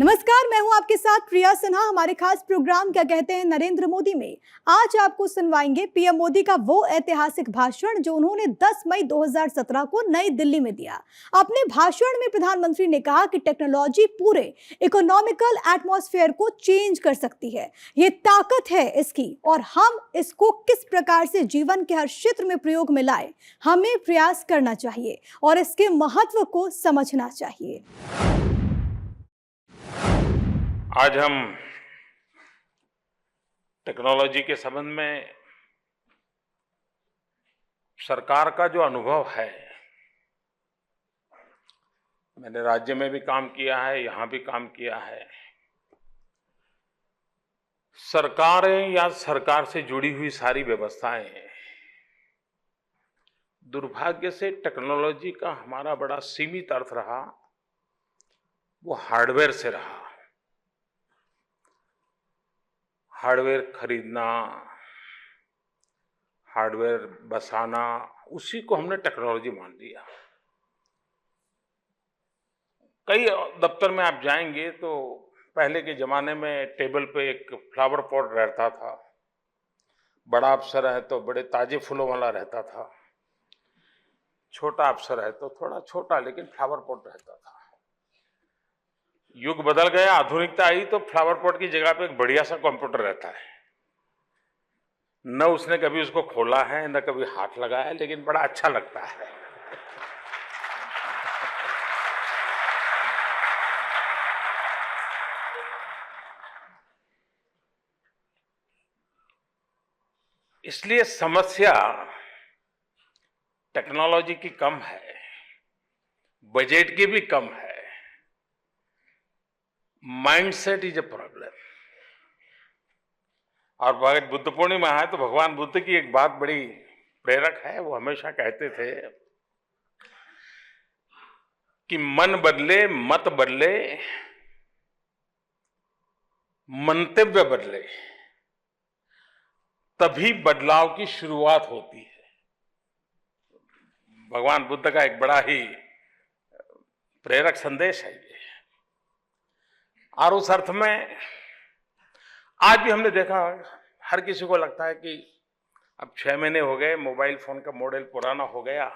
नमस्कार, मैं हूं आपके साथ प्रिया सिन्हा। हमारे खास प्रोग्राम क्या कहते हैं नरेंद्र मोदी में आज आपको सुनवाएंगे पीएम मोदी का वो ऐतिहासिक भाषण जो उन्होंने 10 मई 2017 को नई दिल्ली में दिया। अपने भाषण में प्रधानमंत्री ने कहा कि टेक्नोलॉजी पूरे इकोनॉमिकल एटमॉस्फेयर को चेंज कर सकती है। ये ताकत है इसकी और हम इसको किस प्रकार से जीवन के हर क्षेत्र में प्रयोग में लाए, हमें प्रयास करना चाहिए और इसके महत्व को समझना चाहिए। आज हम टेक्नोलॉजी के संबंध में सरकार का जो अनुभव है, मैंने राज्य में भी काम किया है, यहाँ भी काम किया है। सरकारें या सरकार से जुड़ी हुई सारी व्यवस्थाएं, दुर्भाग्य से टेक्नोलॉजी का हमारा बड़ा सीमित अर्थ रहा, वो हार्डवेयर से रहा। हार्डवेयर खरीदना, हार्डवेयर बसाना, उसी को हमने टेक्नोलॉजी मान लिया। कई दफ्तर में आप जाएंगे तो पहले के जमाने में टेबल पे एक फ्लावर पॉट रहता था, बड़ा अफसर है तो बड़े ताजे फूलों वाला रहता था, छोटा अफसर है तो थोड़ा छोटा लेकिन फ्लावर पॉट रहता था। युग बदल गया, आधुनिकता आई तो फ्लावर पॉट की जगह पे एक बढ़िया सा कंप्यूटर रहता है। न उसने कभी उसको खोला है, न कभी हाथ लगाया, लेकिन बड़ा अच्छा लगता है। इसलिए समस्या टेक्नोलॉजी की कम है, बजट की भी कम है। Mindset is a problem. और बुद्ध पूर्णिमा है तो भगवान बुद्ध की एक बात बड़ी प्रेरक है। वो हमेशा कहते थे कि मन बदले मत बदले, मंतव्य बदले, तभी बदलाव की शुरुआत होती है। भगवान बुद्ध का एक बड़ा ही प्रेरक संदेश है ये। और उस अर्थ में आज भी हमने देखा, हर किसी को लगता है कि अब 6 महीने हो गए, मोबाइल फोन का मॉडल पुराना हो गया,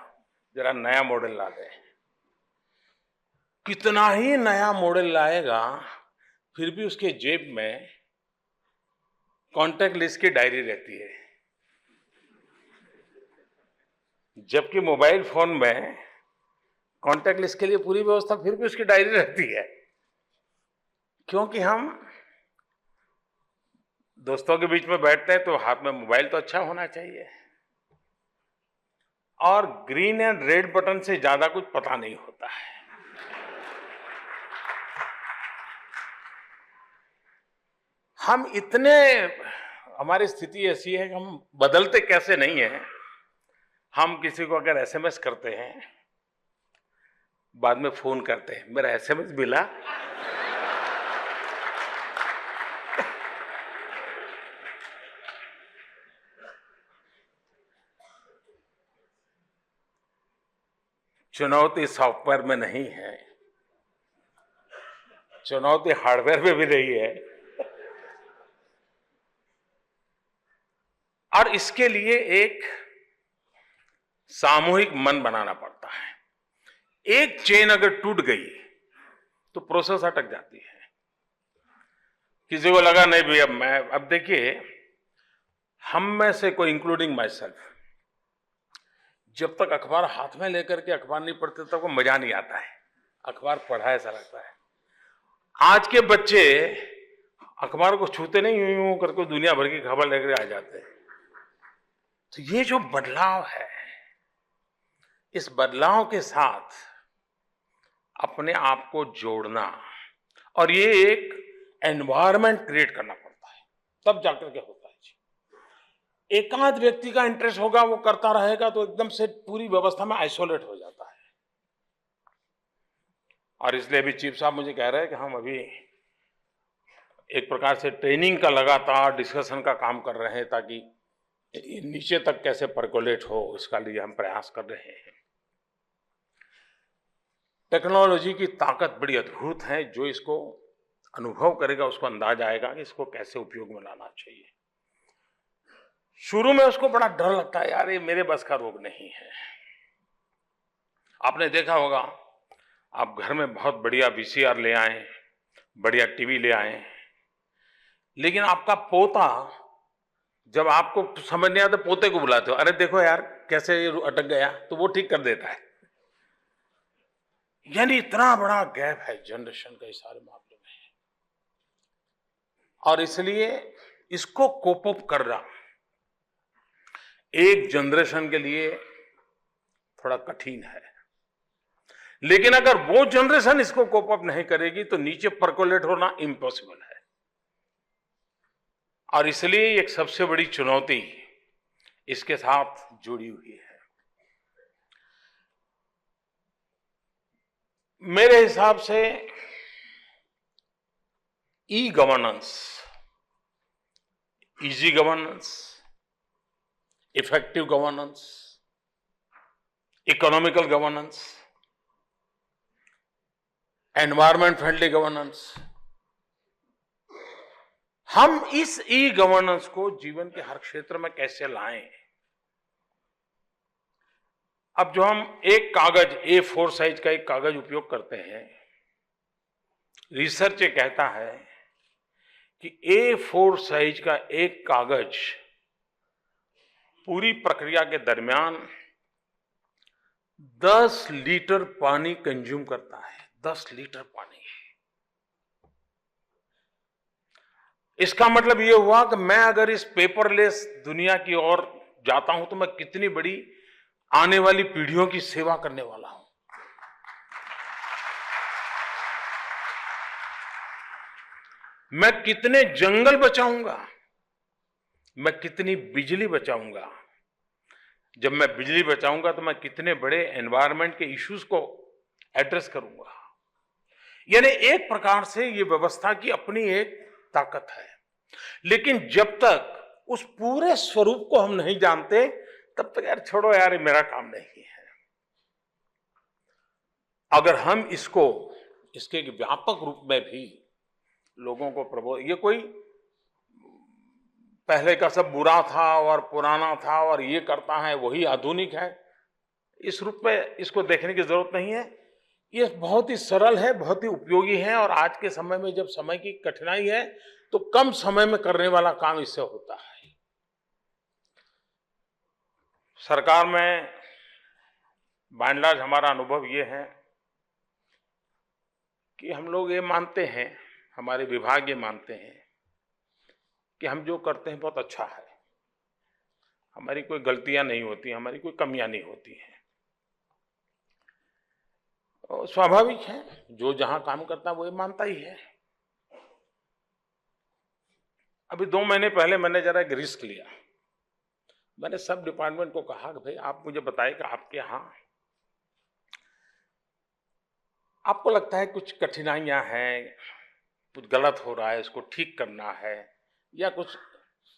जरा नया मॉडल ला दे। कितना ही नया मॉडल लाएगा, फिर भी उसके जेब में कॉन्टैक्ट लिस्ट की डायरी रहती है, जबकि मोबाइल फोन में कॉन्टैक्ट लिस्ट के लिए पूरी व्यवस्था फिर भी उसकी डायरी रहती है। क्योंकि हम दोस्तों के बीच में बैठते हैं तो हाथ में मोबाइल तो अच्छा होना चाहिए, और ग्रीन एंड रेड बटन से ज्यादा कुछ पता नहीं होता है। हम इतने, हमारी स्थिति ऐसी है कि हम बदलते कैसे नहीं है। हम किसी को अगर एसएमएस करते हैं, बाद में फोन करते हैं, मेरा एसएमएस मिला। चुनौती सॉफ्टवेयर में नहीं है, चुनौती हार्डवेयर में भी नहीं है। और इसके लिए एक सामूहिक मन बनाना पड़ता है। एक चेन अगर टूट गई तो प्रोसेस अटक जाती है। किसी को लगा नहीं भैया अब देखिए, हम में से कोई, इंक्लूडिंग माई सेल्फ, जब तक अखबार हाथ में लेकर के अखबार नहीं पढ़ते तब को मजा नहीं आता है। अखबार पढ़ा ऐसा लगता है। आज के बच्चे अखबार को छूते नहीं, यूं करके दुनिया भर की खबर लेकर आ जाते हैं। तो ये जो बदलाव है, इस बदलाव के साथ अपने आप को जोड़ना और ये एक एनवायरनमेंट क्रिएट करना पड़ता है, तब जाकर के होता है जी। एकांत व्यक्ति का इंटरेस्ट होगा, वो करता रहेगा तो एकदम से पूरी व्यवस्था में आइसोलेट हो जाता है। और इसलिए भी चीफ साहब मुझे कह रहे हैं कि हम अभी एक प्रकार से ट्रेनिंग का लगातार डिस्कशन का काम कर रहे हैं, ताकि नीचे तक कैसे परकोलेट हो, इसका लिए हम प्रयास कर रहे हैं। टेक्नोलॉजी की ताकत बड़ी अद्भुत है, जो इसको अनुभव करेगा उसको अंदाज आएगा कि इसको कैसे उपयोग में लाना चाहिए। शुरू में उसको बड़ा डर लगता है, यार ये मेरे बस का रोग नहीं है। आपने देखा होगा, आप घर में बहुत बढ़िया वीसीआर ले आए, बढ़िया टीवी ले आए, लेकिन आपका पोता, जब आपको समझ नहीं आता पोते को बुलाते हो, अरे देखो यार कैसे ये अटक गया, तो वो ठीक कर देता है। यानी इतना बड़ा गैप है जनरेशन का इस सारे मामले में, और इसलिए इसको कोप अप करना एक जनरेशन के लिए थोड़ा कठिन है। लेकिन अगर वो जनरेशन इसको कोप अप नहीं करेगी तो नीचे परकोलेट होना इम्पॉसिबल है। और इसलिए एक सबसे बड़ी चुनौती इसके साथ जुड़ी हुई है। मेरे हिसाब से e governance, easy governance, effective governance, economical governance, environment friendly governance, हम इस ई गवर्नेंस को जीवन के हर क्षेत्र में कैसे लाएं। अब जो हम एक कागज A4 साइज का एक कागज उपयोग करते हैं, रिसर्च ये कहता है कि A4 साइज का एक कागज पूरी प्रक्रिया के दरमियान 10 लीटर पानी कंज्यूम करता है। 10 लीटर पानी। इसका मतलब यह हुआ कि मैं अगर इस पेपरलेस दुनिया की ओर जाता हूं तो मैं कितनी बड़ी आने वाली पीढ़ियों की सेवा करने वाला हूं। मैं कितने जंगल बचाऊंगा, मैं कितनी बिजली बचाऊंगा। जब मैं बिजली बचाऊंगा तो मैं कितने बड़े एनवायरनमेंट के इश्यूज को एड्रेस करूंगा। यानी एक प्रकार से ये व्यवस्था की अपनी एक ताकत है। लेकिन जब तक उस पूरे स्वरूप को हम नहीं जानते तब तक यार छोड़ो यार ये मेरा काम नहीं है। अगर हम इसको इसके व्यापक रूप में भी लोगों को प्रबोध, ये कोई पहले का सब बुरा था और पुराना था और ये करता है वही आधुनिक है, इस रूप में इसको देखने की जरूरत नहीं है। ये बहुत ही सरल है, बहुत ही उपयोगी है, और आज के समय में जब समय की कठिनाई है तो कम समय में करने वाला काम इससे होता है। सरकार में बाय एंड लार्ज हमारा अनुभव ये है कि हम लोग ये मानते हैं, हमारे विभाग ये मानते हैं कि हम जो करते हैं बहुत अच्छा है, हमारी कोई गलतियां नहीं होती, हमारी कोई कमियां नहीं होती हैं। और स्वाभाविक है, जो जहां काम करता है वो ये मानता ही है। अभी 2 महीने पहले मैंने जरा एक रिस्क लिया। मैंने सब डिपार्टमेंट को कहा कि भाई आप मुझे बताइए कि आपके यहां आपको लगता है कुछ कठिनाइयां हैं, कुछ गलत हो रहा है, इसको ठीक करना है, या कुछ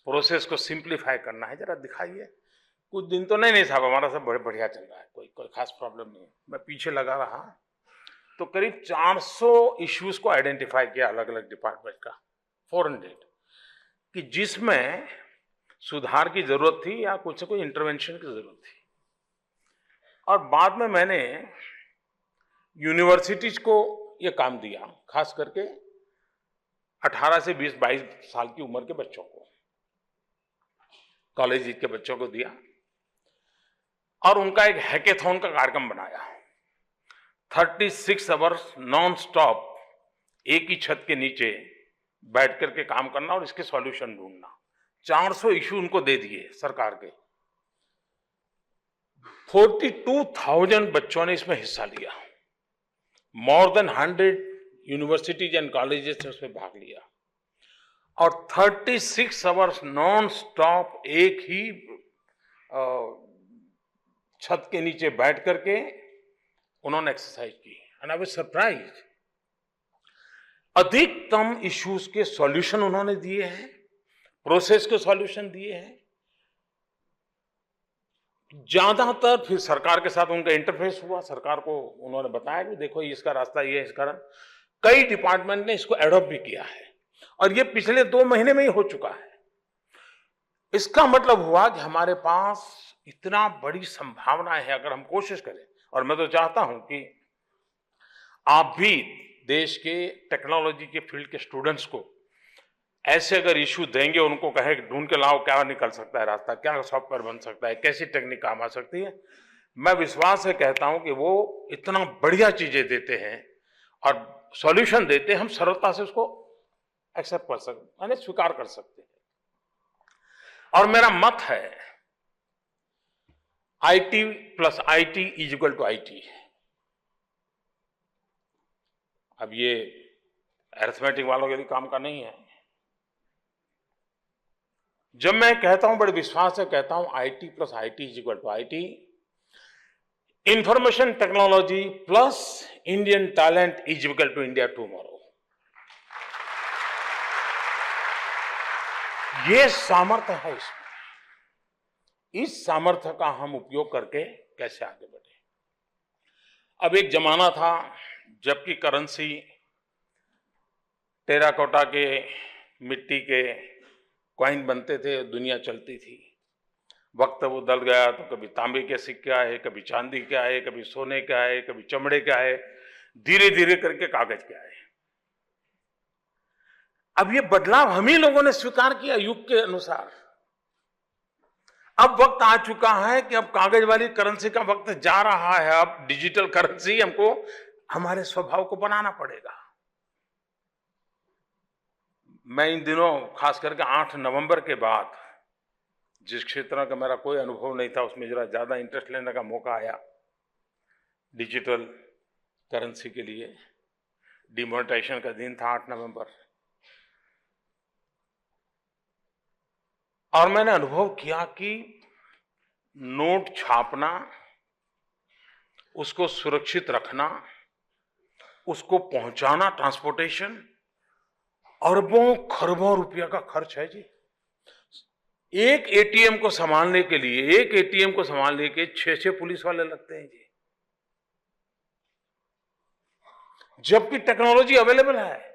प्रोसेस को सिंप्लीफाई करना है, जरा दिखाइए। कुछ दिन तो नहीं साहब हमारा सब बढ़िया चल रहा है, कोई खास प्रॉब्लम नहीं है। मैं पीछे लगा रहा तो करीब 400 इश्यूज को आइडेंटिफाई किया अलग अलग डिपार्टमेंट का, 400, कि जिसमें सुधार की जरूरत थी या कुछ से कोई इंटरवेंशन की जरूरत थी। और बाद में मैंने यूनिवर्सिटीज को ये काम दिया, खास करके 18 से 20-22 साल की उम्र के बच्चों को, कॉलेज के बच्चों को दिया, और उनका एक हैकेथॉन का कार्यक्रम बनाया। 36 आवर्स नॉन स्टॉप एक ही छत के नीचे बैठ करके काम करना और इसके सॉल्यूशन ढूंढना। 400 इश्यू उनको दे दिए सरकार के। 42,000 बच्चों ने इसमें हिस्सा लिया। More than 100 universities and colleges ने उसमें भाग लिया, और 36 आवर्स नॉन स्टॉप एक ही छत के नीचे बैठ करके उन्होंने एक्सरसाइज की। एंड आई वाज सरप्राइज्ड, अधिकतम इश्यूज के सॉल्यूशन उन्होंने दिए हैं, प्रोसेस के सॉल्यूशन दिए हैं। ज्यादातर फिर सरकार के साथ उनका इंटरफेस हुआ, सरकार को उन्होंने बताया कि देखो इसका रास्ता ये है, इस कारण कई डिपार्टमेंट ने इसको एडॉप्ट भी किया है और ये पिछले 2 महीने में ही हो चुका है। इसका मतलब हुआ कि हमारे पास इतना बड़ी संभावनाएं है अगर हम कोशिश करें। और मैं तो चाहता हूं कि आप भी देश के टेक्नोलॉजी के फील्ड के स्टूडेंट्स को ऐसे अगर इश्यू देंगे, उनको कहे कि ढूंढ के लाओ क्या निकल सकता है रास्ता, क्या सॉफ्टवेयर बन सकता है, कैसी टेक्निक काम आ सकती है, मैं विश्वास से कहता हूं कि वो इतना बढ़िया चीजें देते हैं और सॉल्यूशन देते हैं, हम सरलता से उसको एक्सेप्ट कर सकते, यानी स्वीकार कर सकते हैं। और मेरा मत है IT plus IT is equal to IT। अब ये अरिथमेटिक वालों के लिए काम का नहीं है। जब मैं कहता हूं, बड़े विश्वास से कहता हूं, IT plus IT is equal to IT, information technology plus Indian talent is equal to India tomorrow. ये सामर्थ्य है इसमें। इस सामर्थ्य का हम उपयोग करके कैसे आगे बढ़े। अब एक जमाना था जबकि करेंसी टेराकोटा के, मिट्टी के कॉइन बनते थे, दुनिया चलती थी। वक्त वो बदल गया तो कभी तांबे के सिक्के आए, कभी चांदी के आए, कभी सोने के आए, कभी चमड़े के आए, धीरे धीरे करके कागज के आए। अब ये बदलाव हम ही लोगों ने स्वीकार किया युग के अनुसार। अब वक्त आ चुका है कि अब कागज वाली करेंसी का वक्त जा रहा है। अब डिजिटल करेंसी हमको हमारे स्वभाव को बनाना पड़ेगा। मैं इन दिनों खास करके 8 नवंबर के बाद, जिस क्षेत्र का मेरा कोई अनुभव नहीं था, उसमें जरा ज्यादा इंटरेस्ट लेने का मौका आया डिजिटल करेंसी के लिए। डिमोनेटाइजेशन का दिन था 8 नवंबर, और मैंने अनुभव किया कि नोट छापना, उसको सुरक्षित रखना, उसको पहुंचाना, ट्रांसपोर्टेशन, अरबों खरबों रुपया का खर्च है जी। एक एटीएम को संभालने के लिए, एक एटीएम को संभालने के 6 पुलिस वाले लगते हैं जी, जबकि टेक्नोलॉजी अवेलेबल है।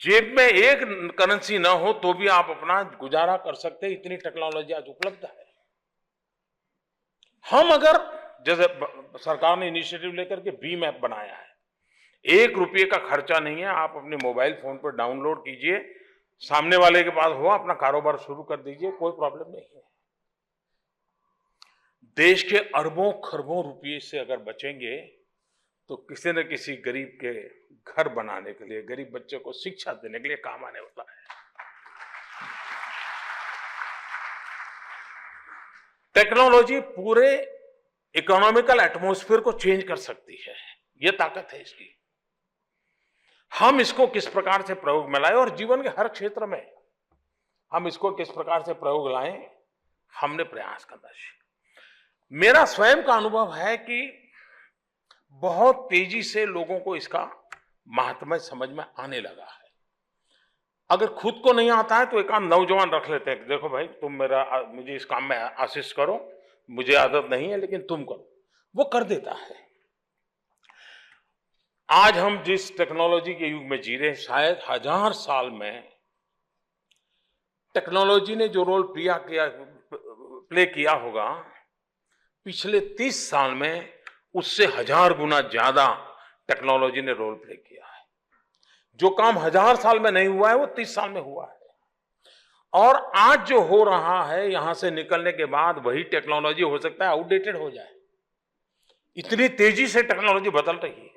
जेब में एक करेंसी ना हो तो भी आप अपना गुजारा कर सकते हैं, इतनी टेक्नोलॉजी आज उपलब्ध है। हम अगर, जैसे सरकार ने इनिशिएटिव लेकर के भीम ऐप बनाया है, 1 रुपये का खर्चा नहीं है, आप अपने मोबाइल फोन पर डाउनलोड कीजिए, सामने वाले के पास हो, अपना कारोबार शुरू कर दीजिए, कोई प्रॉब्लम नहीं है। देश के अरबों खरबों रुपये से अगर बचेंगे तो किसी न किसी गरीब के घर बनाने के लिए, गरीब बच्चे को शिक्षा देने के लिए काम आने वाला है। टेक्नोलॉजी पूरे इकोनॉमिकल एटमॉस्फेयर को चेंज कर सकती है, यह ताकत है इसकी। हम इसको किस प्रकार से प्रयोग में लाएं और जीवन के हर क्षेत्र में हम इसको किस प्रकार से प्रयोग लाएं, हमने प्रयास करना चाहिए। मेरा स्वयं का अनुभव है कि बहुत तेजी से लोगों को इसका महात्म्य समझ में आने लगा है। अगर खुद को नहीं आता है तो एक आध नौजवान रख लेते हैं कि देखो भाई तुम मुझे इस काम में आशीष करो, मुझे आदत नहीं है लेकिन तुम करो, वो कर देता है। आज हम जिस टेक्नोलॉजी के युग में जी रहे हैं, शायद 1000 साल में टेक्नोलॉजी ने जो रोल प्ले किया होगा, पिछले 30 साल में उससे 1000 गुना ज्यादा टेक्नोलॉजी ने रोल प्ले किया है। जो काम 1000 साल में नहीं हुआ है वो 30 साल में हुआ है। और आज जो हो रहा है, यहां से निकलने के बाद वही टेक्नोलॉजी हो सकता है आउटडेटेड हो जाए। इतनी तेजी से टेक्नोलॉजी बदल रही है।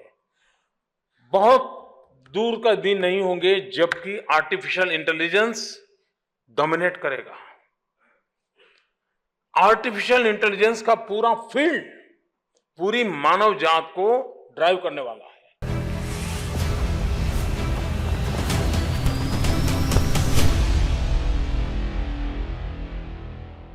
बहुत दूर का दिन नहीं होंगे जबकि आर्टिफिशियल इंटेलिजेंस डोमिनेट करेगा। आर्टिफिशियल इंटेलिजेंस का पूरा फील्ड पूरी मानव जात को ड्राइव करने वाला है।